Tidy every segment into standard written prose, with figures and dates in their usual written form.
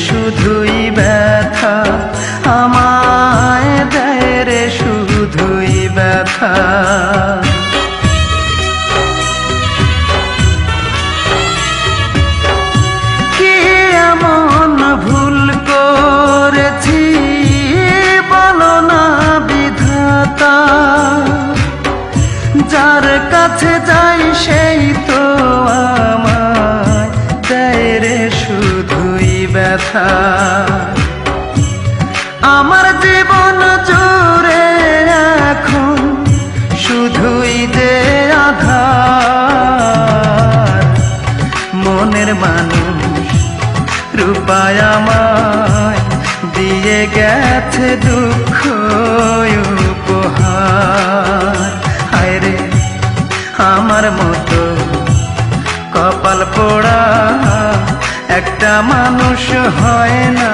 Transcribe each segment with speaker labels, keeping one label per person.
Speaker 1: শুধুই ব্যথা, আমায় দেয় রে শুধুই ব্যথা। কি এমন ভুল করেছি বলো না বিধাতা, যার কাছে যাই সেই তো আমায় দেয় রে শুধুই ব্যথা। আমার জীবন জুড়ে এখন শুধুই যে আধার, মনের মানুষ রূপায় আমায় দিয়ে গেছে দুঃখ উপহার। হায় রে আমার মতো কপাল পোড়া একটা মানুষ হয় না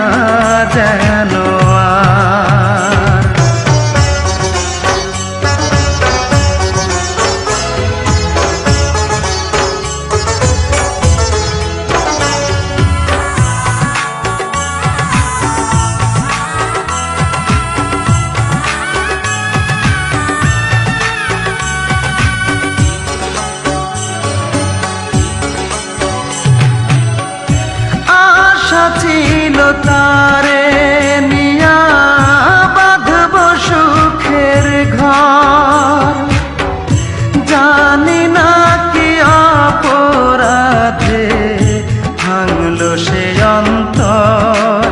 Speaker 1: যেন আর। ছিল তারে নিয়া বাঁধব সুখের ঘর, জানি না কি অপরাধে ভাঙলো সে অন্তর,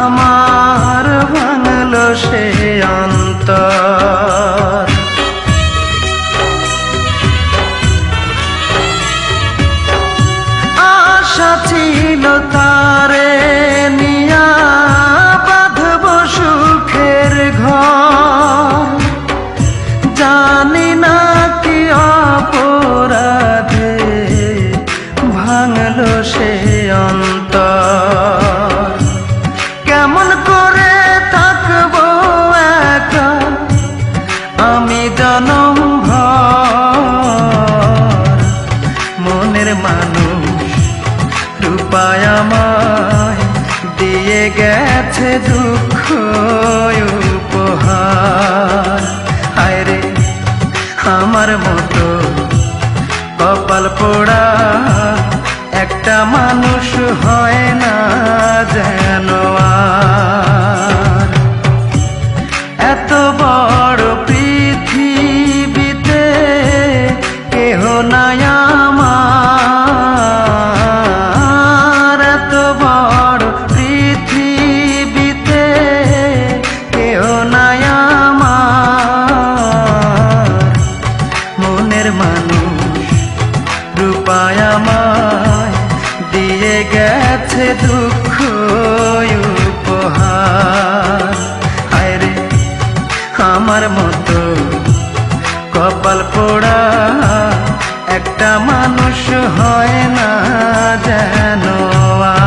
Speaker 1: আমার ভাঙলো সে অন্তর। আশা ছিল তারে নিয়া বাঁধব সুখের ঘর, জানি না কি অপরাধে ভাঙলো সে অন্তর। কেমন করে থাকবো একা আমি জনম ভর, মনের মানুষ রূপায় আমায় দিয়ে গেছে দুঃখ উপহার। হায় রে আমার মতো কপাল পোড়া একটা মানুষ হয় না যেন আর। এত বড় পৃথিবীতে কেহ নাই আমার, এত বড় পৃথিবীতে কেহ নাই আমার, মনের মানুষ রূপায় আমায় দিয়ে গেছে দুঃখ উপহার। হায় রে আমার মতো কপাল পোড়া একটা মানুষ হয় না যেন আর।